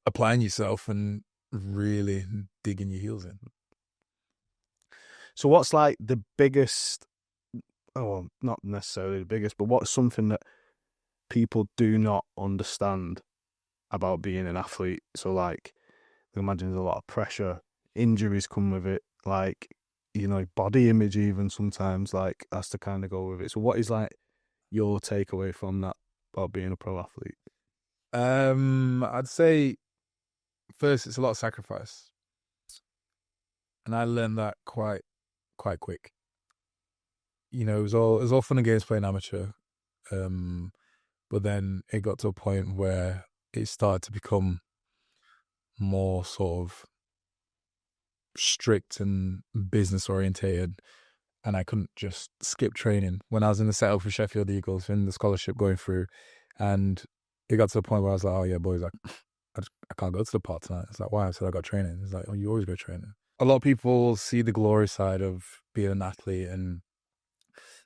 applying yourself and really digging your heels in. So what's like the biggest, not necessarily the biggest, but what's something that people do not understand about being an athlete? So like, I imagine there's a lot of pressure, injuries come with it, like, body image even sometimes, like, has to kind of go with it. So what is like your takeaway from that about being a pro athlete? I'd say first it's a lot of sacrifice. And I learned that quite quick. It was all fun and games playing amateur. But then it got to a point where it started to become more sort of strict and business orientated, and I couldn't just skip training. When I was in the setup for Sheffield Eagles, in the scholarship going through, and it got to a point where I was like, oh yeah, boys, I can't go to the park tonight. It's like, why? I said I got training. It's like, oh, you always go training. A lot of people see the glory side of being an athlete and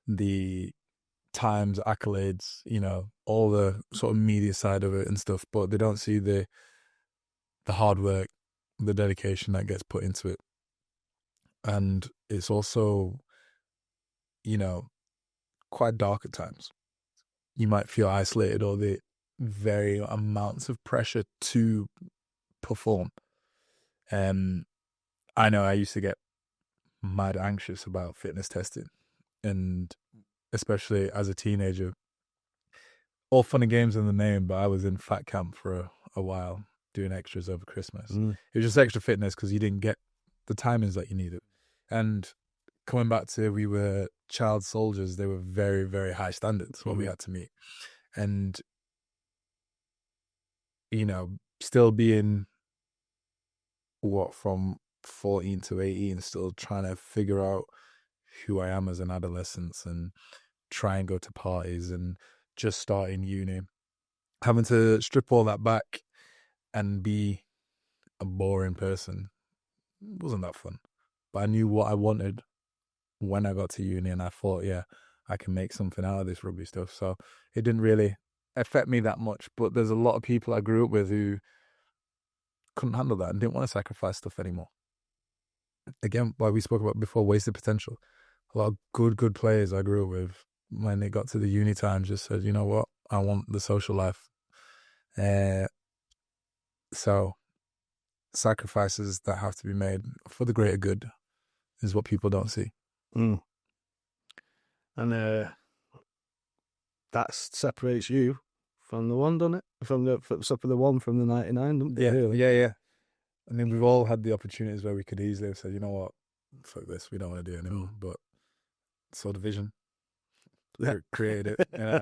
the times, accolades, all the sort of media side of it and stuff, but they don't see the hard work, the dedication that gets put into it. And it's also, quite dark at times. You might feel isolated or the very amounts of pressure to perform. I know I used to get mad anxious about fitness testing, and especially as a teenager. All fun and games in the name, but I was in fat camp for a while doing extras over Christmas. It was just extra fitness because you didn't get the timings that you needed. And coming back to we were child soldiers, they were very, very high standards, what we had to meet. And, you know, still being, from 14 to 18, still trying to figure out who I am as an adolescent and try and go to parties and just starting uni, having to strip all that back and be a boring person wasn't that fun. But I knew what I wanted when I got to uni, and I thought, yeah, I can make something out of this rugby stuff. So it didn't really affect me that much. But there's a lot of people I grew up with who couldn't handle that and didn't want to sacrifice stuff anymore. Again, like we spoke about before, wasted potential. A lot of good players I grew up with, when they got to the uni time, just said, you know what, I want the social life. So sacrifices that have to be made for the greater good is what people don't see. And that separates you from the one, doesn't it? From the one from the 99, doesn't it? Yeah, really? yeah. I mean, we've all had the opportunities where we could easily have said, you know what, fuck this, we don't want to do it anymore. But saw the vision, created it. Yeah.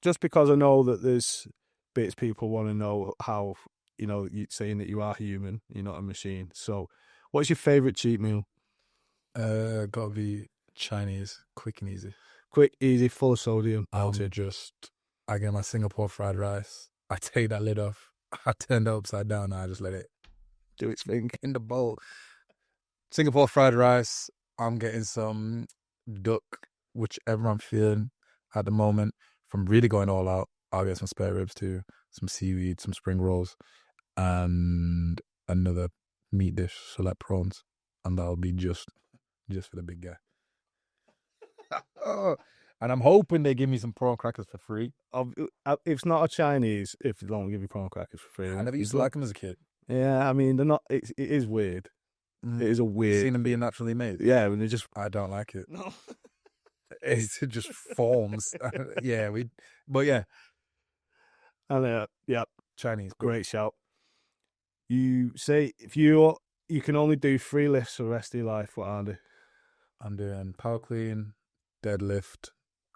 Just because I know that there's bits people want to know how, you know, you saying that you are human, you're not a machine. So, what's your favourite cheat meal? Gotta be Chinese, quick and easy. Quick, easy, full of sodium. I get my Singapore fried rice. I take that lid off. I turn it upside down and I just let it do its thing in the bowl. Singapore fried rice. I'm getting some duck, whichever I'm feeling at the moment. If I'm really going all out, I'll get some spare ribs too, some seaweed, some spring rolls, and another meat dish, select prawns. And that'll be just for the big guy. And I'm hoping they give me some prawn crackers for free. If it's not a Chinese, if they don't give you prawn crackers for free. I never used to like them as a kid. Yeah, I mean, they're not. It is weird. It is a weird. Seen them being naturally made. Yeah, when they just. I don't like it. No. It just forms. Yeah, but yeah. And yeah, Chinese. Great shout. You say if you can only do 3 lifts for the rest of your life, what are they? I'm doing power clean, deadlift,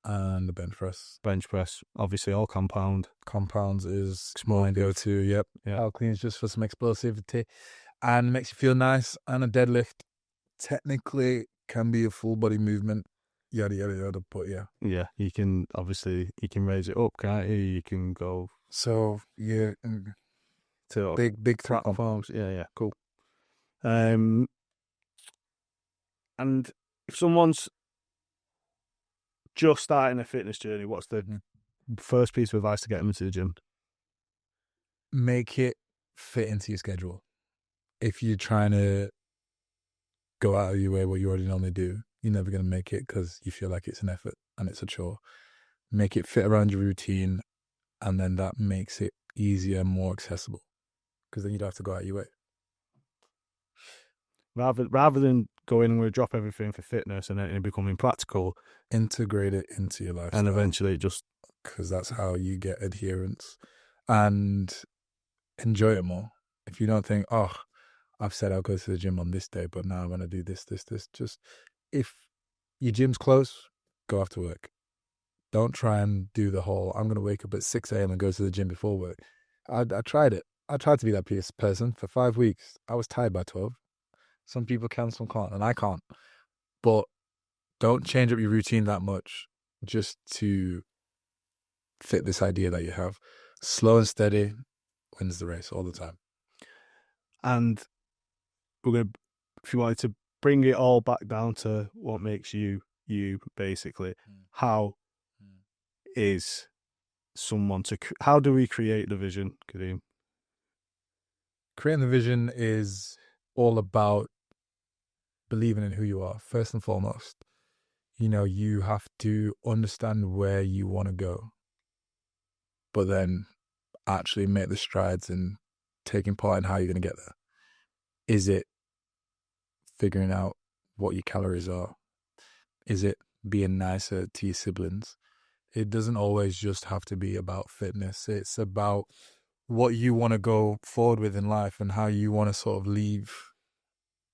and the bench press. Bench press, obviously all compound. Compounds is my go-to, yep. Yeah. Power clean is just for some explosivity and makes you feel nice. And a deadlift technically can be a full body movement, yada, yada, yada, but yeah. Yeah, you can raise it up, can't you? You can go. So, yeah. To big platforms. Yeah, cool. And if someone's just starting a fitness journey, what's the first piece of advice to get them into the gym? Make it fit into your schedule. If you're trying to go out of your way what you already normally do, you're never going to make it because you feel like it's an effort and it's a chore. Make it fit around your routine, and then that makes it easier and more accessible, because then you don't have to go out of your way. Rather than going and drop everything for fitness and then it becoming practical, integrate it into your lifestyle, and eventually just because that's how you get adherence and enjoy it more. If you don't think, oh, I've said I'll go to the gym on this day, but now I'm going to do this. Just if your gym's close, go after work. Don't try and do the whole, I'm going to wake up at 6 a.m. and go to the gym before work. I tried it. I tried to be that person for 5 weeks. I was tired by 12. Some people can, some can't, and I can't. But don't change up your routine that much just to fit this idea that you have. Slow and steady wins the race all the time. And we're going to, if you wanted to bring it all back down to what makes you, basically, how is someone how do we create the vision, Kadeem? Creating the vision is all about believing in who you are, first and foremost. You know, you have to understand where you want to go, but then actually make the strides in taking part in how you're going to get there. Is it figuring out what your calories are? Is it being nicer to your siblings? It doesn't always just have to be about fitness. It's about what you want to go forward with in life and how you want to sort of leave,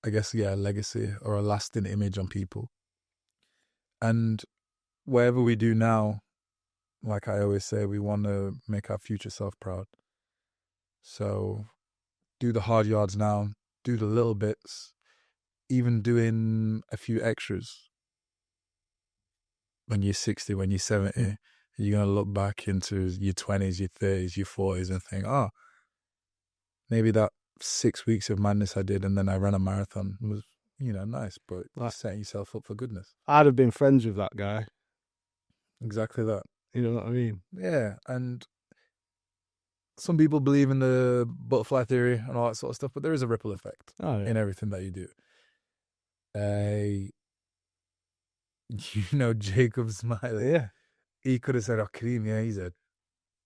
I guess, a legacy or a lasting image on people. And whatever we do now, like I always say, we want to make our future self proud. So do the hard yards now, do the little bits, even doing a few extras. When you're 60, when you're 70, you're going to look back into your 20s, your 30s, your 40s and think, maybe that 6 weeks of madness I did and then I ran a marathon was, nice, but you're setting yourself up for goodness. I'd have been friends with that guy. Exactly that. You know what I mean? Yeah, and some people believe in the butterfly theory and all that sort of stuff, but there is a ripple effect in everything that you do. Jacob Smiley. Yeah. He could have said, Kadeem, he's a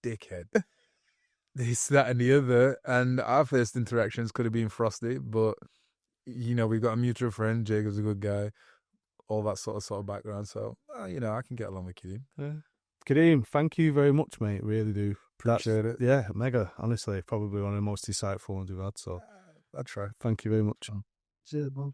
dickhead. This, that, and the other. And our first interactions could have been frosty, but, we've got a mutual friend. Jacob's a good guy. All that sort of background. So, I can get along with Kadeem. Yeah. Kadeem, thank you very much, mate. Really do. Appreciate it. Yeah, mega. Honestly, probably one of the most insightful ones we've had. So, I'll try. Thank you very much. Cheers, man.